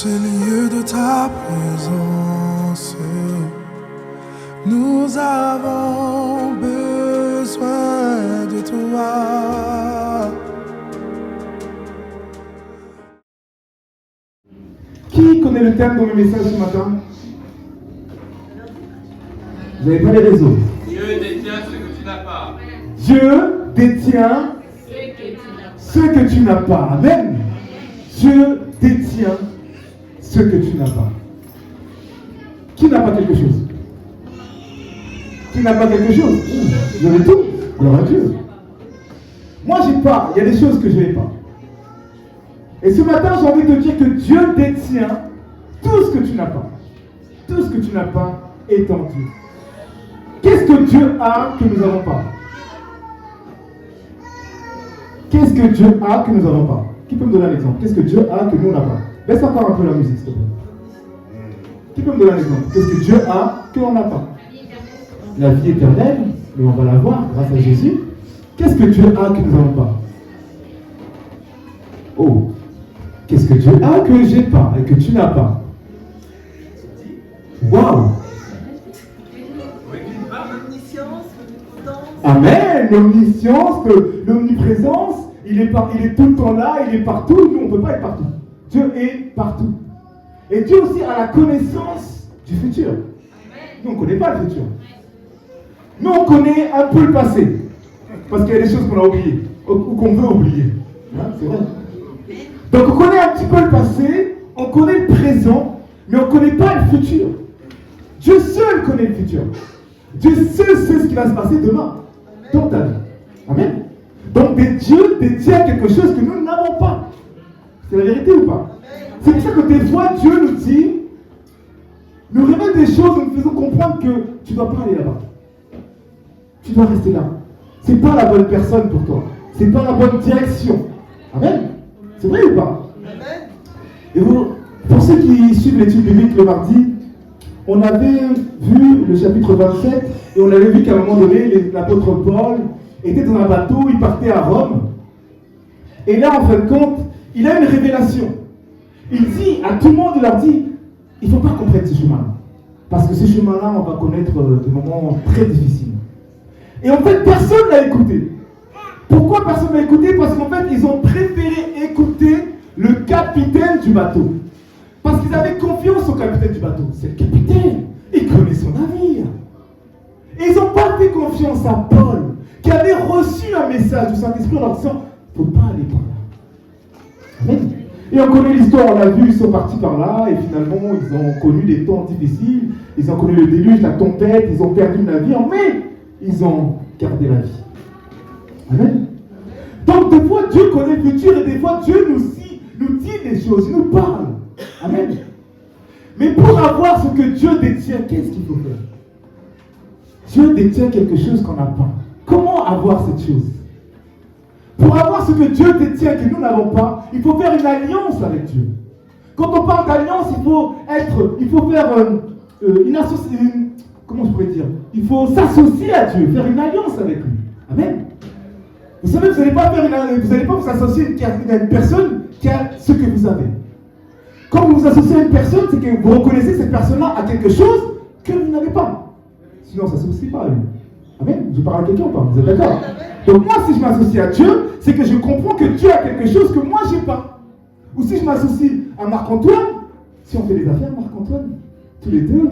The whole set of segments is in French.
ce lieu de ta présence, nous avons besoin de toi. Qui connaît le thème de mes messages ce matin? Vous n'avez pas les réseaux. Dieu détient ce que tu n'as pas. Dieu détient ce que tu n'as pas. Amen. Dieu détient ce que tu n'as pas. Qui n'a pas quelque chose? Qui n'a pas quelque chose? Vous avez tout. Gloire à Dieu. Moi, j'ai pas. Il y a des choses que je n'ai pas. Et ce matin, j'ai envie de te dire que Dieu détient tout ce que tu n'as pas. Tout ce que tu n'as pas est en Dieu. Qu'est-ce que Dieu a que nous n'avons pas? Qu'est-ce que Dieu a que nous n'avons pas? Qui peut me donner un exemple? Qu'est-ce que Dieu a que nous n'avons pas? Baisse encore un peu la musique, s'il te plaît. Qui peut me donner un exemple? Qu'est-ce que Dieu a que l'on n'a pas? La vie éternelle, mais on va la voir grâce à Jésus. Qu'est-ce que Dieu a que nous n'avons pas? Oh, qu'est-ce que Dieu a que j'ai pas et que tu n'as pas? Waouh! Amen! L'omniscience, l'omniprésence, il est tout le temps là, il est partout. Nous, on ne peut pas être partout. Dieu est partout. Et Dieu aussi a la connaissance du futur. Nous, on ne connaît pas le futur. Nous, on connaît un peu le passé. Parce qu'il y a des choses qu'on a oubliées, ou qu'on veut oublier. Hein, c'est vrai. Donc, on connaît un petit peu le passé, on connaît le présent, mais on ne connaît pas le futur. Dieu seul connaît le futur. Dieu seul sait ce qui va se passer demain, dans ta vie. Amen. Donc Dieu détient quelque chose que nous n'avons pas. C'est la vérité ou pas? C'est pour ça que des fois Dieu nous dit, nous révèle des choses, nous faisons comprendre que tu ne dois pas aller là-bas. Tu dois rester là. Ce n'est pas la bonne personne pour toi. Ce n'est pas la bonne direction. Amen. C'est vrai ou pas? Amen. Et vous, pour ceux qui suivent l'étude biblique le mardi, on avait vu le chapitre 27 et on avait vu qu'à un moment donné, l'apôtre Paul était dans un bateau, il partait à Rome. Et là, en fin de compte, il a une révélation. Il dit à tout le monde, il leur dit, il ne faut pas qu'on prenne ce chemin-là. Parce que ce chemin-là, on va connaître des moments très difficiles. Et en fait, personne ne l'a écouté. Pourquoi personne ne l'a écouté? Parce qu'en fait, ils ont préféré écouter le capitaine du bateau. Parce qu'ils avaient confiance au capitaine du bateau. C'est le capitaine. Il connaît son navire. Et ils n'ont pas fait confiance à Paul, qui avait reçu un message du Saint-Esprit en leur disant, il ne faut pas aller par là. Amen. Et on connaît l'histoire, on l'a vu, ils sont partis par là, et finalement, ils ont connu des temps difficiles, ils ont connu le déluge, la tempête, ils ont perdu le navire, mais ils ont gardé la vie. Amen. Donc, des fois, Dieu connaît le futur, et des fois, Dieu nous dit des choses, il nous parle. Amen. Mais pour avoir ce que Dieu détient, qu'est-ce qu'il faut faire? Dieu détient quelque chose qu'on n'a pas. Comment avoir cette chose? Pour avoir ce que Dieu détient que nous n'avons pas, il faut faire une alliance avec Dieu. Quand on parle d'alliance, il faut faire une association. Comment je pourrais dire? Il faut s'associer à Dieu, faire une alliance avec lui. Amen. Vous savez, vous n'allez pas vous associer à une personne qui a ce que vous avez. Quand vous vous associez à une personne, c'est que vous reconnaissez cette personne-là à quelque chose que vous n'avez pas. Sinon, ça ne s'associe pas à lui. Amen. Je parle à quelqu'un ou pas? Vous êtes d'accord? Donc moi, si je m'associe à Dieu, c'est que je comprends que Dieu a quelque chose que moi, je n'ai pas. Ou si je m'associe à Marc-Antoine, si on fait des affaires, Marc-Antoine, tous les deux,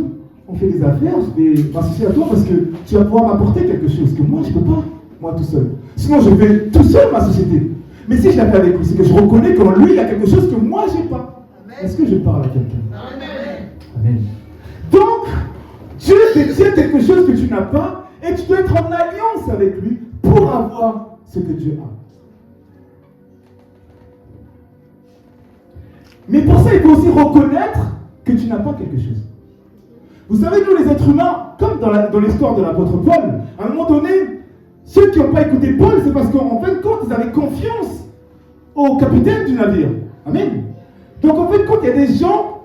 on fait des affaires, je vais m'associer à toi parce que tu vas pouvoir m'apporter quelque chose que moi, je ne peux pas, moi tout seul. Sinon, je vais tout seul ma société. Mais si je la fais avec lui, c'est que je reconnais qu'en lui, il y a quelque chose que moi, je n'ai pas. Est-ce que je parle à quelqu'un? Amen. Amen. Donc, Dieu détient quelque chose que tu n'as pas et tu dois être en alliance avec lui pour avoir ce que Dieu a. Mais pour ça, il faut aussi reconnaître que tu n'as pas quelque chose. Vous savez, nous les êtres humains, comme dans l'histoire de l'apôtre Paul, à un moment donné, ceux qui n'ont pas écouté Paul, c'est parce qu'en fin de compte, ils avaient confiance au capitaine du navire. Amen. Donc en fait, quand il y a des gens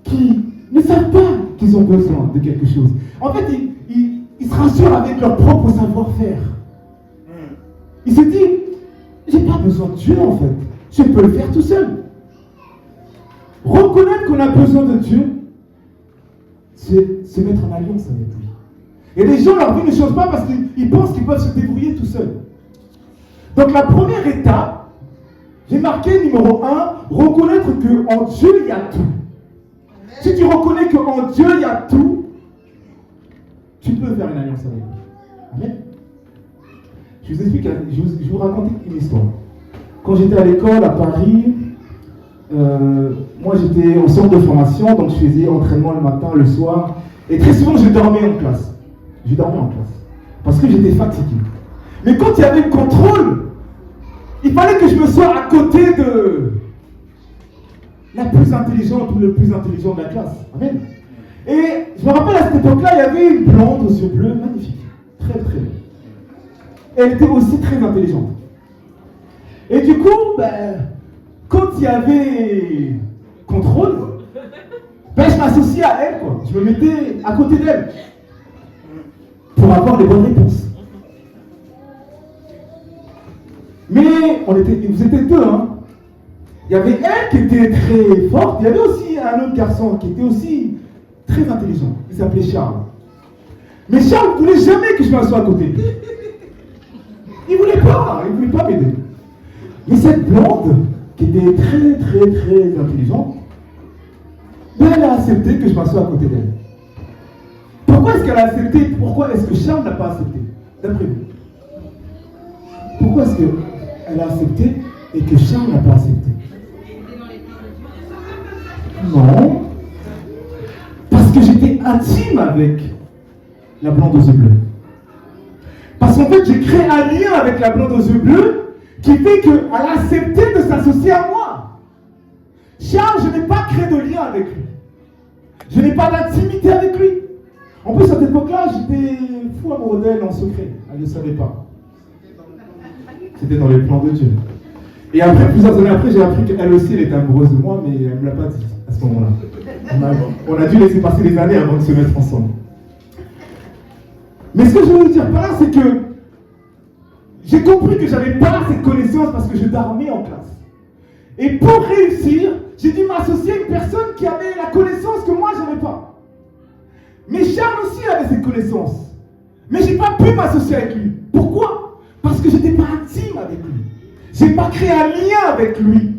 qui ne savent pas qu'ils ont besoin de quelque chose, en fait, ils se rassurent avec leur propre savoir-faire. Ils se disent, j'ai pas besoin de Dieu en fait, je peux le faire tout seul. Reconnaître qu'on a besoin de Dieu, c'est se mettre en alliance avec lui. Et les gens, leur vie ne change pas parce qu'ils pensent qu'ils peuvent se débrouiller tout seuls. Donc la première étape, j'ai marqué numéro 1, reconnaître qu'en Dieu, il y a tout. Si tu reconnais qu'en Dieu, il y a tout, tu peux faire une alliance avec lui. Amen. Je vous explique, je vous raconte une histoire. Quand j'étais à l'école à Paris, moi j'étais au centre de formation, donc je faisais entraînement le matin, le soir, et très souvent je dormais en classe. Je dormais en classe, parce que j'étais fatigué. Mais quand il y avait le contrôle, il fallait que je me sois à côté de la plus intelligente ou le plus intelligent de la classe. Amen. Et je me rappelle à cette époque-là, il y avait une blonde aux yeux bleus, magnifique, très très belle. Elle était aussi très intelligente. Et du coup, quand il y avait contrôle, je m'associais à elle, quoi. Je me mettais à côté d'elle pour avoir les bonnes réponses. Mais vous étiez deux, hein. Il y avait elle qui était très forte, il y avait aussi un autre garçon qui était aussi très intelligent. Il s'appelait Charles. Mais Charles ne voulait jamais que je m'assoie à côté de lui. Il ne voulait pas m'aider. Mais cette blonde, qui était très très très intelligente, elle a accepté que je m'assoie à côté d'elle. Pourquoi est-ce qu'elle a accepté? Pourquoi est-ce que Charles n'a pas accepté? D'après vous. Pourquoi est-ce qu'elle a accepté et que Charles n'a pas accepté? Non. Parce que j'étais intime avec la blonde aux yeux bleus. Parce qu'en fait, j'ai créé un lien avec la blonde aux yeux bleus qui fait qu'elle a accepté de s'associer à moi. Charles, je n'ai pas créé de lien avec lui. Je n'ai pas d'intimité avec lui. En plus, à cette époque-là, j'étais fou amoureux d'elle en secret. Elle ne le savait pas. C'était dans les plans de Dieu. Et après, plusieurs années après, j'ai appris qu'elle aussi, elle était amoureuse de moi, mais elle ne me l'a pas dit à ce moment-là. On a dû laisser passer des années avant de se mettre ensemble. Mais ce que je veux vous dire par là, c'est que j'ai compris que je n'avais pas cette connaissance parce que je dormais en classe. Et pour réussir, j'ai dû m'associer à une personne qui avait la connaissance que moi, je n'avais pas. Mais Charles aussi avait cette connaissance. Mais je n'ai pas pu m'associer avec lui. Pourquoi? Parce que je n'étais pas intime avec lui. Je n'ai pas créé un lien avec lui.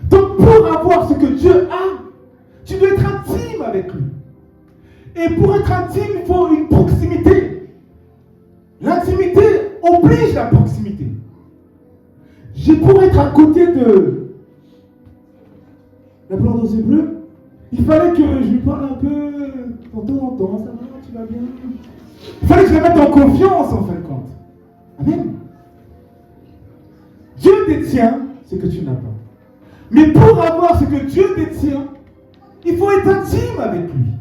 Donc pour avoir ce que Dieu a, tu dois être intime avec lui. Et pour être intime, il faut une proximité. L'intimité oblige la proximité. Pour être à côté de la blonde aux yeux bleus, il fallait que je lui parle un peu de temps en temps. Ça va, tu vas bien? Il fallait que je la mette en confiance en fin de compte. Amen. Dieu détient ce que tu n'as pas. Mais pour avoir ce que Dieu détient, il faut être intime avec lui.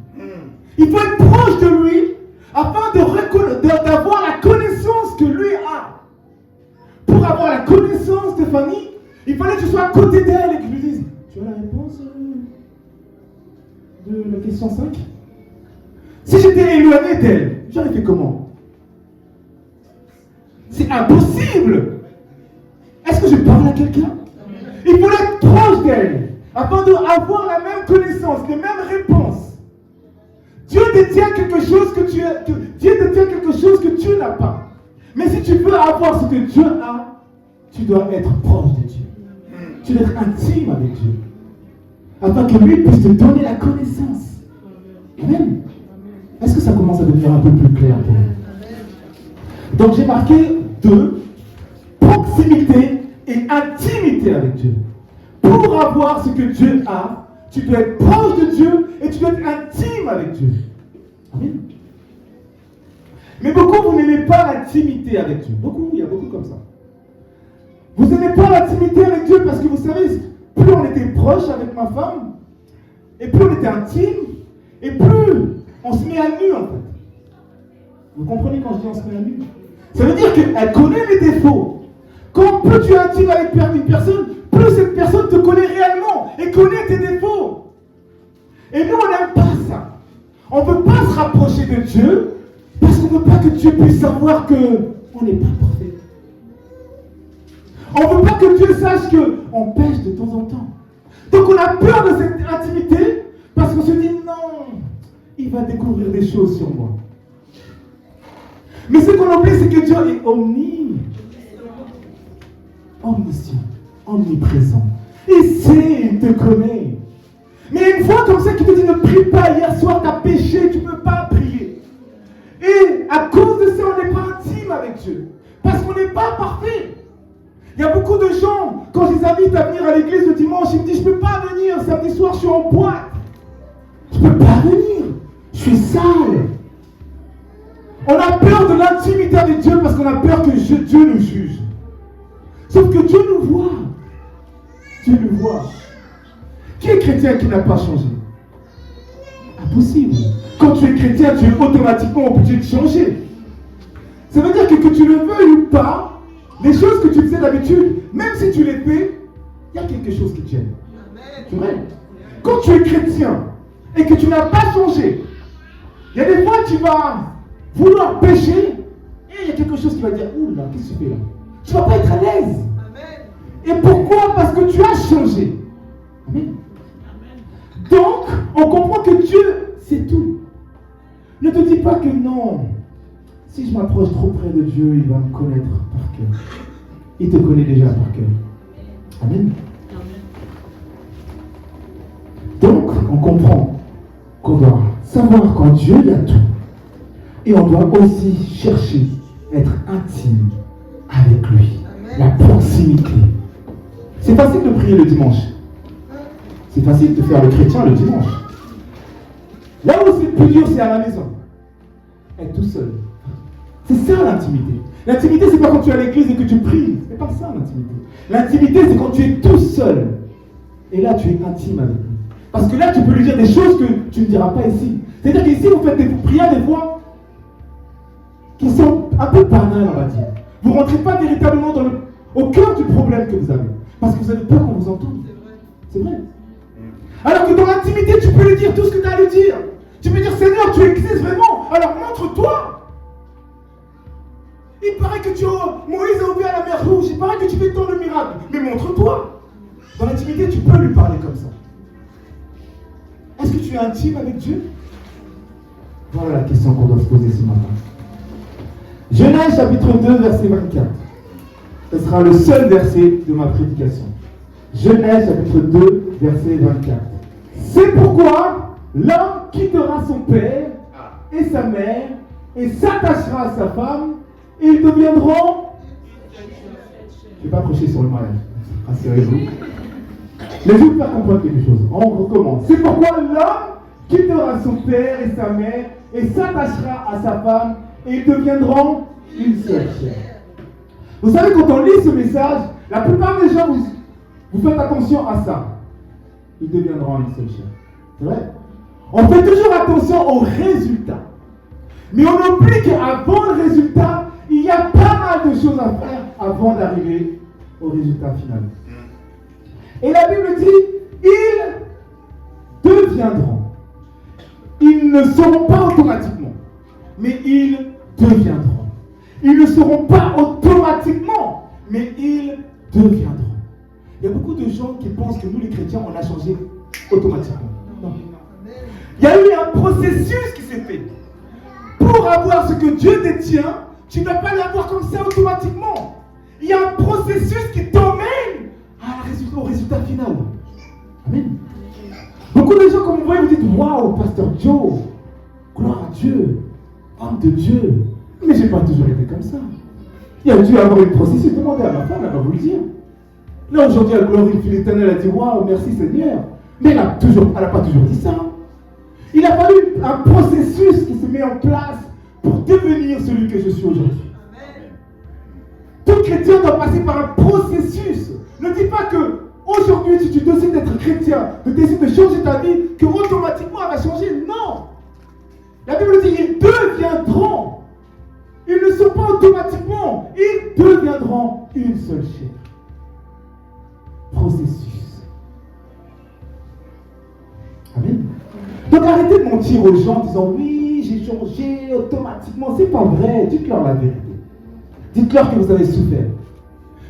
Il faut être proche de lui afin d'avoir la connaissance que lui a. Pour avoir la connaissance de Fanny, il fallait que je sois à côté d'elle et que je lui dise: tu as la réponse de la question 5? Si j'étais éloigné d'elle, j'aurais fait comment? C'est impossible. Est-ce que je parle à quelqu'un? Il faut être proche d'elle afin d'avoir la même connaissance, les mêmes réponses. Dieu détient quelque chose que tu n'as pas. Mais si tu veux avoir ce que Dieu a, tu dois être proche de Dieu. Tu dois être intime avec Dieu. Afin que lui puisse te donner la connaissance. Amen. Est-ce que ça commence à devenir un peu plus clair pour vous? Donc j'ai marqué 2, proximité et intimité avec Dieu. Pour avoir ce que Dieu a, tu dois être proche de Dieu et tu dois être intime avec Dieu. Amen. Mais beaucoup, vous n'aimez pas l'intimité avec Dieu. Beaucoup, il y a beaucoup comme ça. Vous n'aimez pas l'intimité avec Dieu parce que vous savez, plus on était proche avec ma femme, et plus on était intime, et plus on se met à nu en fait. Vous comprenez quand je dis on se met à nu? Ça veut dire qu'elle connaît mes défauts. Quand plus tu es intime avec une personne, plus cette personne te connaît réellement et connaît tes défauts. Et nous, on n'aime pas ça. On ne veut pas se rapprocher de Dieu parce qu'on ne veut pas que Dieu puisse savoir qu'on n'est pas parfait. On ne veut pas que Dieu sache qu'on pêche de temps en temps. Donc on a peur de cette intimité parce qu'on se dit non, il va découvrir des choses sur moi. Mais ce qu'on oublie, c'est que Dieu est omniscient, omniprésent. Il sait, il te connaît. Mais une fois comme ça qu'il te dit ne prie pas, hier soir tu as péché, tu ne peux pas prier. Et à cause de ça, on n'est pas intime avec Dieu. Parce qu'on n'est pas parfait. Il y a beaucoup de gens, quand je les invite à venir à l'église le dimanche, ils me disent je ne peux pas venir, samedi soir je suis en boîte. Je ne peux pas venir, je suis sale. On a peur de l'intimité avec Dieu parce qu'on a peur que Dieu nous juge. Sauf que Dieu nous voit. Dieu nous voit. Qui est chrétien qui n'a pas changé? Impossible. Quand tu es chrétien, tu es automatiquement obligé de changer. Ça veut dire que tu le veuilles ou pas, les choses que tu faisais d'habitude, même si tu les fais, il y a quelque chose qui te gêne. C'est vrai. Quand tu es chrétien et que tu n'as pas changé, il y a des fois tu vas vouloir pécher et il y a quelque chose qui va dire ouh là, qu'est-ce que tu fais là? Tu ne vas pas être à l'aise. Et pourquoi? Parce que tu as changé. Amen. Donc, on comprend que Dieu, c'est tout. Ne te dis pas que non. Si je m'approche trop près de Dieu, il va me connaître par cœur. Il te connaît déjà par cœur. Amen. Donc, on comprend qu'on doit savoir qu'en Dieu, il y a tout. Et on doit aussi chercher à être intime avec lui. Amen. La proximité. C'est facile de prier le dimanche. C'est facile de faire le chrétien le dimanche. Là où c'est le plus dur, c'est à la maison. Être tout seul. C'est ça l'intimité. L'intimité, c'est pas quand tu es à l'église et que tu pries. C'est pas ça l'intimité. L'intimité, c'est quand tu es tout seul. Et là, tu es intime avec lui. Parce que là, tu peux lui dire des choses que tu ne diras pas ici. C'est-à-dire qu'ici, vous faites des prières des fois qui sont un peu banales, on va dire. Vous ne rentrez pas véritablement au cœur du problème que vous avez. Parce que vous avez peur qu'on vous entende. C'est vrai. Alors que dans l'intimité, tu peux lui dire tout ce que tu as à lui dire. Tu peux dire, Seigneur, tu existes vraiment. Alors montre-toi. Il paraît que Moïse a ouvert la mer rouge. Il paraît que tu fais tant de miracles. Mais montre-toi. Dans l'intimité, tu peux lui parler comme ça. Est-ce que tu es intime avec Dieu? Voilà la question qu'on doit se poser ce matin. Genèse chapitre 2, verset 24. Ce sera le seul verset de ma prédication. Genèse chapitre 2, verset 24. C'est pourquoi l'homme quittera son père et sa mère et s'attachera à sa femme et ils deviendront... Je ne vais pas prêcher sur le mariage. Rassurez-vous. Mais je vais vous faire comprendre quelque chose. On recommence. C'est pourquoi l'homme quittera son père et sa mère et s'attachera à sa femme et ils deviendront une seule chair. Vous savez, quand on lit ce message, la plupart des gens, vous faites attention à ça. Ils deviendront une seule chair. C'est vrai? On fait toujours attention aux résultats. Mais on oublie qu'avant le résultat, il y a pas mal de choses à faire avant d'arriver au résultat final. Et la Bible dit, ils deviendront. Ils ne seront pas automatiquement, mais ils deviendront. Ils ne seront pas automatiquement, mais ils deviendront. Il y a beaucoup de gens qui pensent que nous, les chrétiens, on a changé automatiquement. Non. Il y a eu un processus qui s'est fait. Pour avoir ce que Dieu détient, tu ne vas pas l'avoir comme ça automatiquement. Il y a un processus qui t'emmène au résultat final. Amen. Beaucoup de gens, comme vous voyez, vous dites, waouh, pasteur Joe, gloire à Dieu, homme de Dieu. Mais je n'ai pas toujours été comme ça. Il y a dû avoir un processus. Demandez à ma femme, elle va vous le dire. Là, aujourd'hui, elle glorifie l'Éternel, elle dit, waouh, merci Seigneur. Mais elle n'a pas toujours dit ça. Il a fallu un processus qui se met en place pour devenir celui que je suis aujourd'hui. Tout chrétien doit passer par un processus. Ne dis pas que aujourd'hui, si tu décides d'être chrétien, de décider de changer ta vie, que automatiquement elle va changer. Non. La Bible dit, ils deviendront. Ils ne sont pas automatiquement. Ils deviendront une seule chair. Processus. Amen. Donc arrêtez de mentir aux gens en disant oui, j'ai changé automatiquement. C'est pas vrai. Dites-leur la vérité. Dites-leur que vous avez souffert.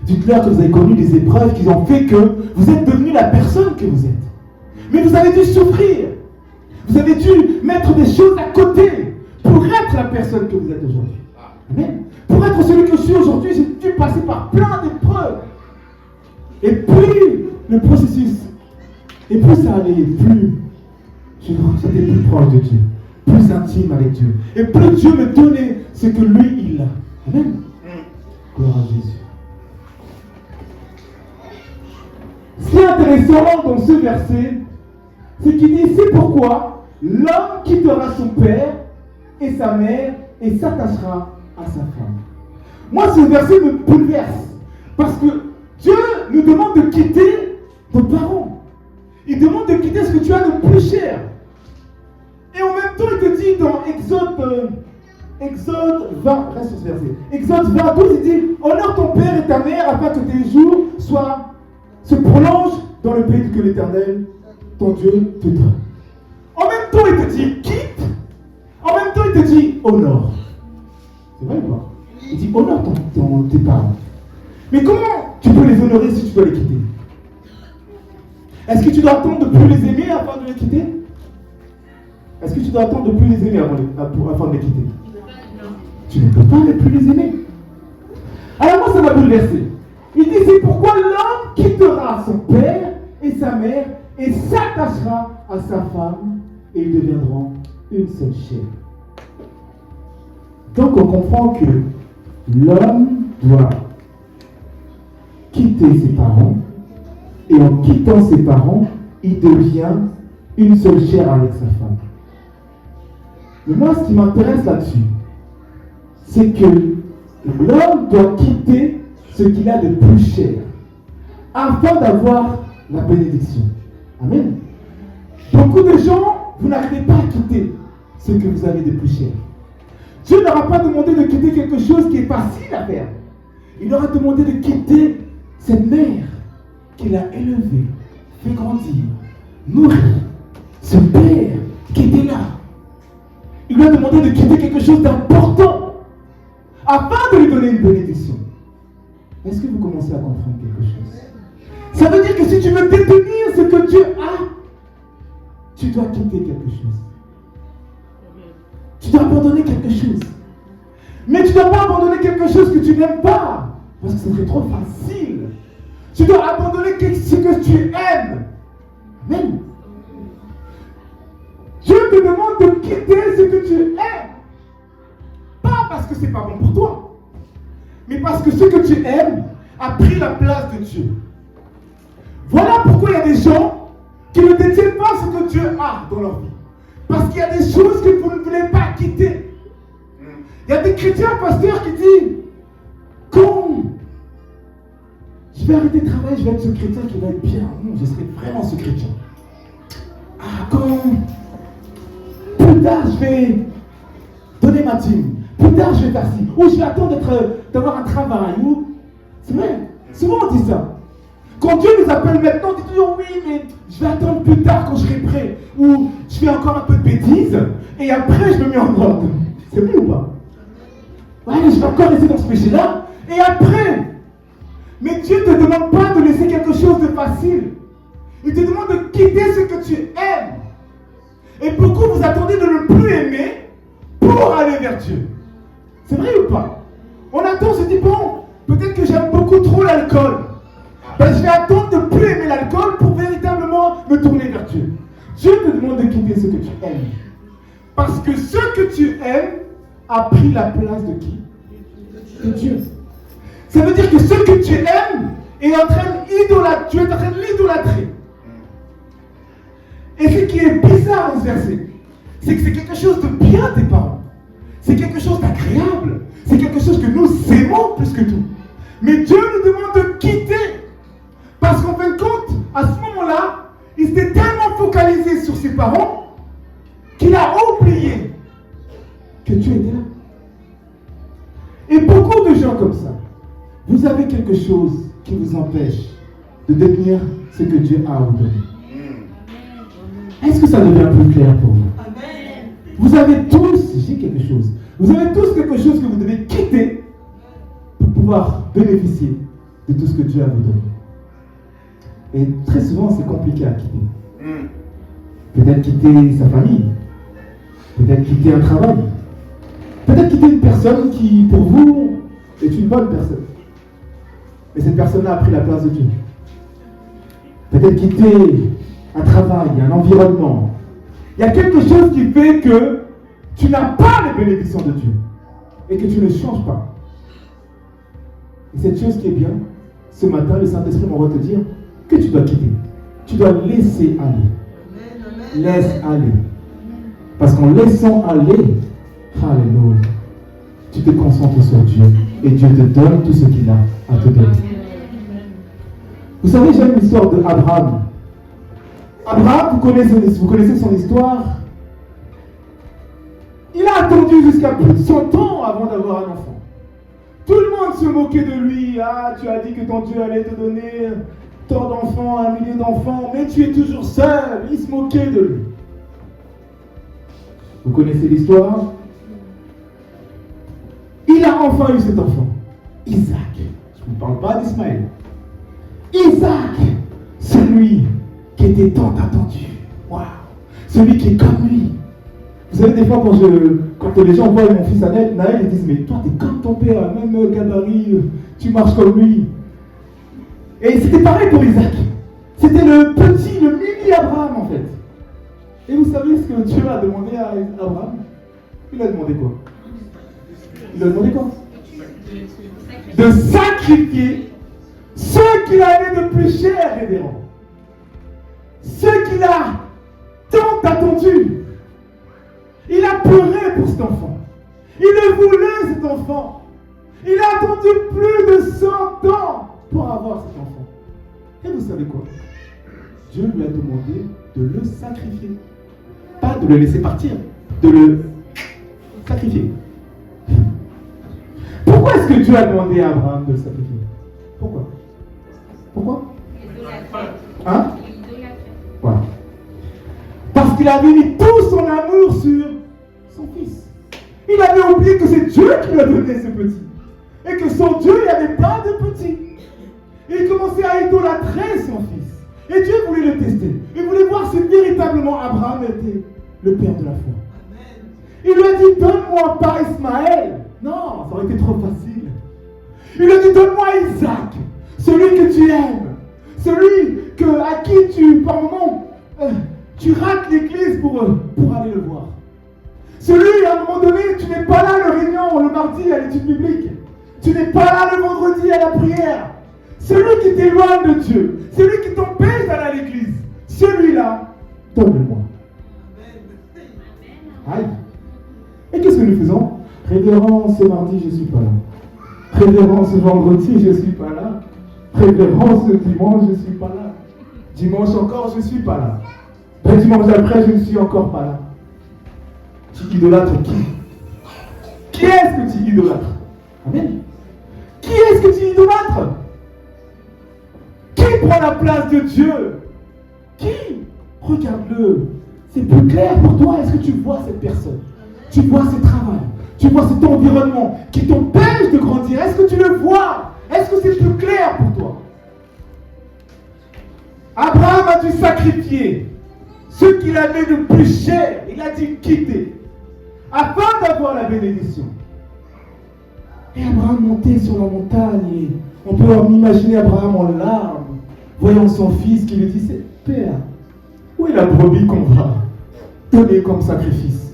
Dites-leur que vous avez connu des épreuves qui ont fait que vous êtes devenu la personne que vous êtes. Mais vous avez dû souffrir. Vous avez dû mettre des choses à côté pour être la personne que vous êtes aujourd'hui. Amen. Pour être celui que je suis aujourd'hui, j'ai dû passer par plein d'épreuves. Et plus le processus, et plus ça allait, plus j'étais plus proche de Dieu, plus intime avec Dieu. Et plus Dieu me donnait ce que lui, il a. Amen. Gloire à Jésus. Ce qui est intéressant dans ce verset, c'est qu'il dit, c'est pourquoi l'homme quittera son père et sa mère et s'attachera à sa femme. Moi, ce verset me bouleverse. Parce que Dieu nous demande de quitter nos parents. Il demande de quitter ce que tu as de plus cher. Et en même temps, il te dit dans Exode 20, reste sur ce verset. Exode 20, 12, il dit, honore ton père et ta mère afin que tes jours se prolongent dans le pays que l'Éternel, ton Dieu, te donne. En même temps, il te dit quitte. En même temps, il te dit honore. C'est vrai ou pas? Il dit honore tes parents. Mais comment tu peux les honorer si tu dois les quitter? Est-ce que tu dois attendre de plus les aimer afin de les quitter? Est-ce que tu dois attendre de plus les aimer afin de les quitter? Tu ne peux pas ne plus les aimer. Alors moi, ça m'a bouleversé. Il dit, c'est pourquoi l'homme quittera son père et sa mère et s'attachera à sa femme et ils deviendront une seule chair. Donc on comprend que l'homme doit quitter ses parents et en quittant ses parents, il devient une seule chair avec sa femme. Mais moi, ce qui m'intéresse là-dessus, c'est que l'homme doit quitter ce qu'il a de plus cher afin d'avoir la bénédiction. Amen. Beaucoup de gens, vous n'arrivez pas à quitter ce que vous avez de plus cher. Dieu n'aura pas demandé de quitter quelque chose qui est facile à faire. Il aura demandé de quitter cette mère qu'il a élevée, fait grandir, nourrir, ce père qui était là. Il lui a demandé de quitter quelque chose d'important afin de lui donner une bénédiction. Est-ce que vous commencez à comprendre quelque chose? Ça veut dire que si tu veux détenir ce que Dieu a, tu dois quitter quelque chose. Tu dois abandonner quelque chose. Mais tu ne dois pas abandonner quelque chose que tu n'aimes pas, parce que ce serait trop facile. Tu dois abandonner ce que tu aimes. Amen. Dieu te demande de quitter ce que tu aimes. Pas parce que ce n'est pas bon pour toi, mais parce que ce que tu aimes a pris la place de Dieu. Voilà pourquoi il y a des gens qui ne détiennent pas ce que Dieu a dans leur vie. Parce qu'il y a des choses que vous ne voulez pas quitter. Il y a des chrétiens, pasteurs, qui disent, quand je vais arrêter de travailler, je vais être ce chrétien qui va être bien. Non, je serai vraiment ce chrétien. Ah, quand plus tard, je vais donner ma dîme. Plus tard, je vais faire ci. Ou je vais attendre d'avoir un travail. Ou... C'est vrai. Souvent, on dit ça. Quand Dieu nous appelle maintenant, on dit toujours oui, mais je vais attendre plus tard quand je serai prêt. Ou je fais encore un peu de bêtises et après je me mets en ordre. C'est vrai ou pas? Ouais, je vais encore rester dans ce péché-là et après. Mais Dieu ne te demande pas de laisser quelque chose de facile. Il te demande de quitter ce que tu aimes. Et beaucoup vous attendez de ne plus aimer pour aller vers Dieu. C'est vrai ou pas? On attend, on se dit bon, peut-être que j'aime beaucoup trop l'alcool. Ben, je vais attendre de ne plus aimer l'alcool pour véritablement me tourner vers Dieu. Dieu te demande de quitter ce que tu aimes. Parce que ce que tu aimes a pris la place de qui? De Dieu. Ça veut dire que ce que tu aimes est en train d'idolâtrer. Tu es en train de l'idolâtrer. Et ce qui est bizarre dans ce verset, c'est que c'est quelque chose de bien tes parents. C'est quelque chose d'agréable. C'est quelque chose que nous aimons plus que tout. Mais Dieu nous demande de quitter. Parce qu'en fin de compte, à ce moment-là, il s'était tellement focalisé sur ses parents qu'il a oublié que Dieu était là. Et beaucoup de gens comme ça, vous avez quelque chose qui vous empêche de détenir ce que Dieu a à vous donner. Est-ce que ça devient plus clair pour vous? Amen. Vous avez tous, j'ai quelque chose, vous avez tous quelque chose que vous devez quitter pour pouvoir bénéficier de tout ce que Dieu a vous donné. Et très souvent, c'est compliqué à quitter. Peut-être quitter sa famille, peut-être quitter un travail, peut-être quitter une personne qui, pour vous, est une bonne personne. Mais cette personne-là a pris la place de Dieu. Peut-être quitter un travail, un environnement. Il y a quelque chose qui fait que tu n'as pas les bénédictions de Dieu et que tu ne changes pas. Et cette chose qui est bien, ce matin, le Saint-Esprit m'envoie te dire que tu dois quitter. Tu dois laisser aller. Laisse aller. Parce qu'en laissant aller, alléluia, tu te concentres sur Dieu et Dieu te donne tout ce qu'il a à te donner. Vous savez, j'aime l'histoire de Abraham. Abraham, vous connaissez son histoire. Il a attendu jusqu'à plus de 100 ans avant d'avoir un enfant. Tout le monde se moquait de lui. Ah, tu as dit que ton Dieu allait te donner tant d'enfants, 1 million d'enfants, mais tu es toujours seul. Il se moquait de lui. Vous connaissez l'histoire? Il a enfin eu cet enfant, Isaac. Je ne vous parle pas d'Ismaël. Isaac, celui qui était tant attendu. Waouh! Celui qui est comme lui. Vous savez, des fois, quand les gens voient mon fils Naël, ils disent, mais toi, t'es comme ton père, même gabarit, tu marches comme lui. Et c'était pareil pour Isaac. C'était le petit, le mini Abraham, en fait. Et vous savez ce que Dieu a demandé à Abraham? Il a demandé quoi? Il a demandé quoi? De sacrifier ce qu'il avait de plus cher, révérend. Ce qu'il a tant attendu. Il a pleuré pour cet enfant. Il le voulait, cet enfant. Il a attendu plus de 100 ans pour avoir cet enfant. Et vous savez quoi? Dieu lui a demandé de le sacrifier. Pas de le laisser partir, de le sacrifier. Pourquoi est-ce que Dieu a demandé à Abraham de le sacrifier? Pourquoi? Hein? Voilà. Parce qu'il avait mis tout son amour sur son fils. Il avait oublié que c'est Dieu qui lui a donné ce petit. Et que sans Dieu, il n'y avait pas de petit. Il commençait à idolâtrer son fils. Et Dieu voulait le tester. Il voulait voir si véritablement Abraham était le père de la foi. Il lui a dit, donne-moi pas Ismaël. Non, ça aurait été trop facile. Il lui a dit, donne-moi Isaac, celui que tu aimes. Celui à qui tu, par moment, tu rates l'église pour aller le voir. Celui, à un moment donné, tu n'es pas là le réunion, le mardi à l'étude biblique. Tu n'es pas là le vendredi à la prière. Celui qui t'éloigne de Dieu, celui qui t'empêche d'aller à l'église, celui-là, donne-le-moi. Aïe. Et qu'est-ce que nous faisons? Révérend, ce mardi, je ne suis pas là. Révérend, ce vendredi, je ne suis pas là. Révérend, ce dimanche, je ne suis pas là. Dimanche encore, je ne suis pas là. Ben, dimanche après, je ne suis encore pas là. Tu idolâtres qui? Qui est-ce que tu idolâtres? Amen. Qui est-ce que tu idolâtres? Qui prend la place de Dieu? Qui? Regarde-le. C'est plus clair pour toi. Est-ce que tu vois cette personne? Tu vois ce travail? Tu vois cet environnement qui t'empêche de grandir? Est-ce que tu le vois? Est-ce que c'est plus clair pour toi? Abraham a dû sacrifier ce qu'il avait de plus cher. Il a dû quitter afin d'avoir la bénédiction. Et Abraham montait sur la montagne et on peut imaginer Abraham en larmes, voyant son fils qui lui dit, Père, où est la brebis qu'on va donner comme sacrifice?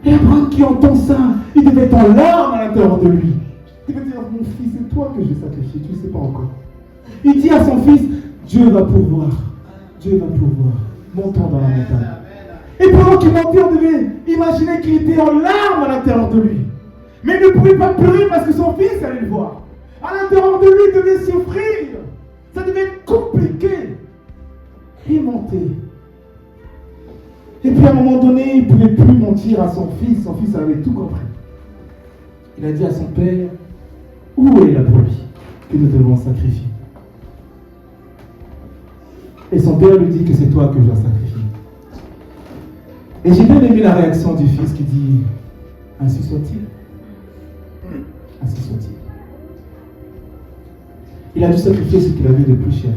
Et Abraham qui entend ça, il devait être en larmes à l'intérieur de lui. Il devait dire, mon fils, c'est toi que je vais sacrifier, tu ne sais pas encore. Il dit à son fils, Dieu va pourvoir, montons dans la montagne. Et pendant qu'il montait, on devait imaginer qu'il était en larmes à l'intérieur de lui. Mais il ne pouvait pas pleurer parce que son fils allait le voir. À l'intérieur de lui, il devait souffrir. Ça devait être compliqué. Il montait. Et puis à un moment donné, il ne pouvait plus mentir à son fils. Son fils avait tout compris. Il a dit à son père, où est la brebis que nous devons sacrifier? Et son père lui dit que c'est toi que je dois sacrifier. Et j'ai bien aimé la réaction du fils qui dit, ainsi soit-il. Ainsi soit-il. Il a dû sacrifier ce qu'il avait de plus cher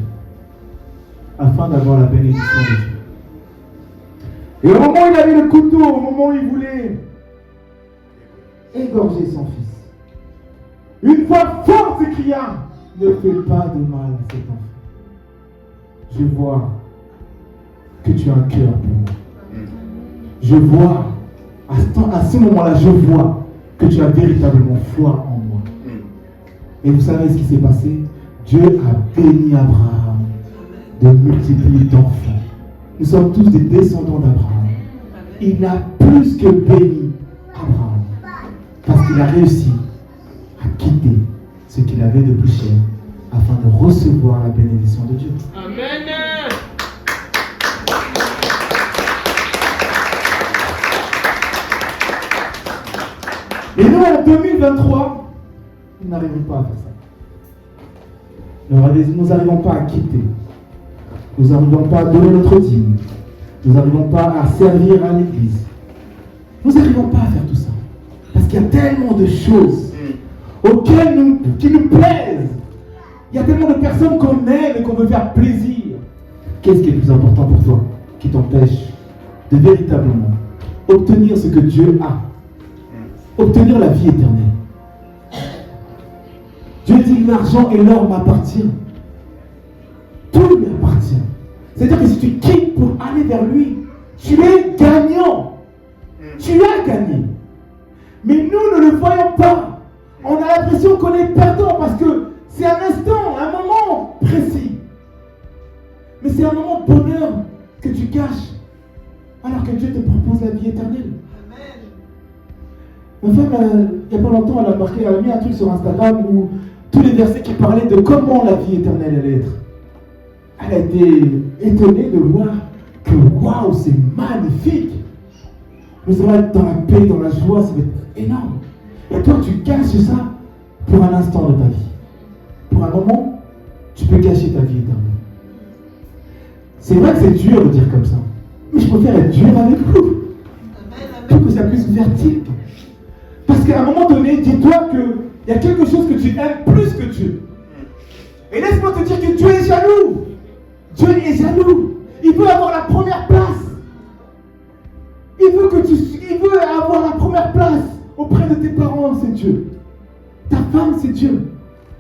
afin d'avoir la bénédiction de Dieu. Et au moment où il avait le couteau, au moment où il voulait égorger son fils, une voix forte s'écria, ne fais pas de mal à cet enfant. Je vois que tu as un cœur pour moi. Je vois, à ce moment-là, je vois que tu as véritablement foi en moi. Et vous savez ce qui s'est passé? Dieu a béni Abraham de multiplier d'enfants. Nous sommes tous des descendants d'Abraham. Il a plus que béni Abraham parce qu'il a réussi à quitter ce qu'il avait de plus cher afin de recevoir la bénédiction de Dieu. Amen. Et nous, en 2023, nous n'arrivons pas à faire ça. Nous n'arrivons pas à quitter. Nous n'arrivons pas à donner notre dîme. Nous n'arrivons pas à servir à l'église. Nous n'arrivons pas à faire tout ça. Parce qu'il y a tellement de choses qui nous plaisent. Il y a tellement de personnes qu'on aime et qu'on veut faire plaisir. Qu'est-ce qui est le plus important pour toi qui t'empêche de véritablement obtenir ce que Dieu a? Obtenir la vie éternelle. Dieu dit l'argent et l'or m'appartiennent. Tout lui appartient. C'est-à-dire que si tu quittes pour aller vers lui, tu es gagnant. Tu as gagné. Mais nous ne le voyons pas. On a l'impression qu'on est perdant parce que c'est un instant, un moment précis. Mais c'est un moment de bonheur que tu caches alors que Dieu te propose la vie éternelle. Ma femme, il n'y a pas longtemps, elle a mis un truc sur Instagram où tous les versets qui parlaient de comment la vie éternelle allait être. Elle a été étonnée de voir que waouh, c'est magnifique. Nous allons être dans la paix, dans la joie, ça va être énorme. Et toi, tu caches ça pour un instant de ta vie. Pour un moment, tu peux cacher ta vie éternelle. C'est vrai que c'est dur de dire comme ça, mais je préfère être dur avec vous pour que ça puisse fertile. Parce qu'à un moment donné, dis-toi qu'il y a quelque chose que tu aimes plus que Dieu. Et laisse-moi te dire que Dieu est jaloux. Dieu est jaloux. Il veut avoir la première place. Il veut avoir la première place auprès de tes parents, c'est Dieu. Ta femme, c'est Dieu.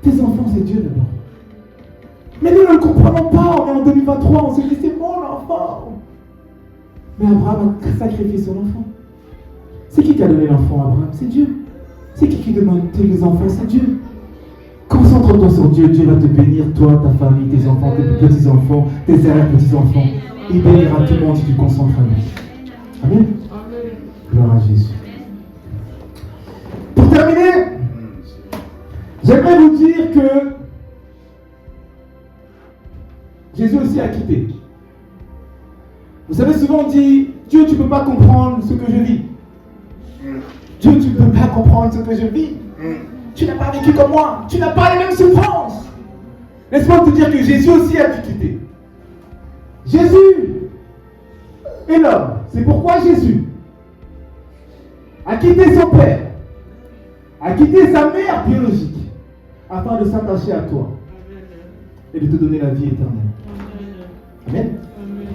Tes enfants, c'est Dieu d'abord. Mais nous ne le comprenons pas. On est en 2023, on se dit c'est mon enfant. Mais Abraham a sacrifié son enfant. C'est qui a donné l'enfant à Abraham? C'est Dieu. C'est qui demande les enfants? C'est Dieu. Concentre-toi sur Dieu. Dieu va te bénir, toi, ta famille, tes enfants, tes petits-enfants, tes arrière-petits-enfants. Il bénira tout le monde si tu te concentres à lui. Amen. Gloire à Jésus. Pour terminer, j'aimerais vous dire que Jésus aussi a quitté. Vous savez, souvent on dit, Dieu, tu ne peux pas comprendre ce que je vis. Dieu, tu ne peux pas comprendre ce que je vis. Tu n'as pas vécu comme moi. Tu n'as pas les mêmes souffrances. Laisse-moi te dire que Jésus aussi a dû quitter. Jésus est l'homme. C'est pourquoi Jésus a quitté son père, a quitté sa mère biologique, afin de s'attacher à toi et de te donner la vie éternelle. Amen.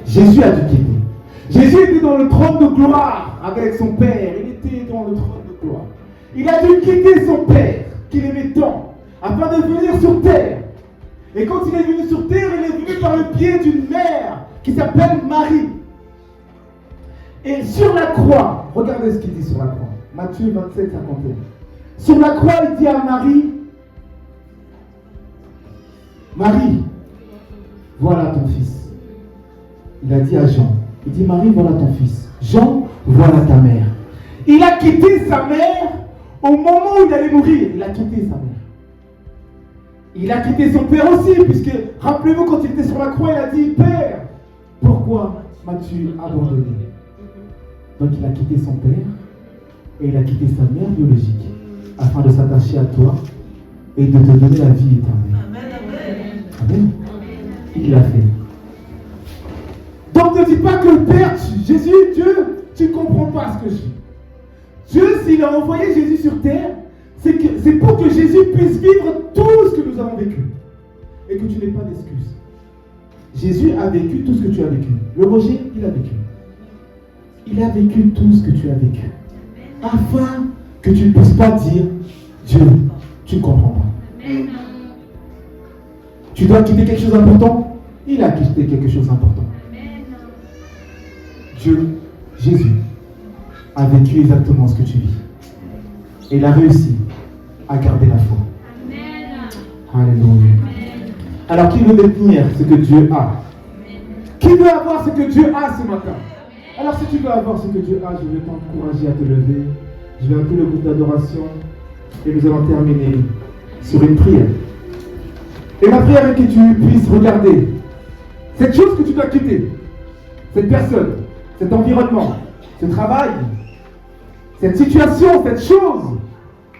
Jésus a dû quitter. Jésus était dans le trône de gloire avec son Père. Il était dans le trône de gloire. Il a dû quitter son Père, qu'il aimait tant, afin de venir sur terre. Et quand il est venu sur terre, il est venu par le pied d'une mère qui s'appelle Marie. Et sur la croix, regardez ce qu'il dit sur la croix. Matthieu 27, 51. Sur la croix, il dit à Marie, Marie, voilà ton fils. Il a dit à Jean, il dit Marie, voilà ton fils. Jean, voilà ta mère. Il a quitté sa mère au moment où il allait mourir. Il a quitté sa mère. Il a quitté son père aussi, puisque, rappelez-vous, quand il était sur la croix, il a dit, Père, pourquoi m'as-tu abandonné? Donc il a quitté son père et il a quitté sa mère biologique afin de s'attacher à toi et de te donner la vie éternelle. Amen. Amen. Il l'a fait. Donc ne dis pas que le Père, Jésus, Dieu, tu ne comprends pas ce que je vis. Dieu, s'il a envoyé Jésus sur terre, c'est pour que Jésus puisse vivre tout ce que nous avons vécu. et que tu n'aies pas d'excuses. Jésus a vécu tout ce que tu as vécu. Le rejet, il a vécu. Il a vécu tout ce que tu as vécu. Afin que tu ne puisses pas dire, Dieu, tu ne comprends pas. Tu dois quitter quelque chose d'important. Il a quitté quelque chose d'important. Dieu, Jésus, a vécu exactement ce que tu vis. Et il a réussi à garder la foi. Alléluia. Alors, qui veut détenir ce que Dieu a? Qui veut avoir ce que Dieu a ce matin? Alors, si tu veux avoir ce que Dieu a, je vais t'encourager à te lever. Je vais appeler le groupe d'adoration et nous allons terminer sur une prière. Et ma prière est que tu puisses regarder cette chose que tu dois quitter, cette personne, cet environnement, ce travail, cette situation, cette chose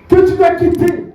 que tu dois quitter.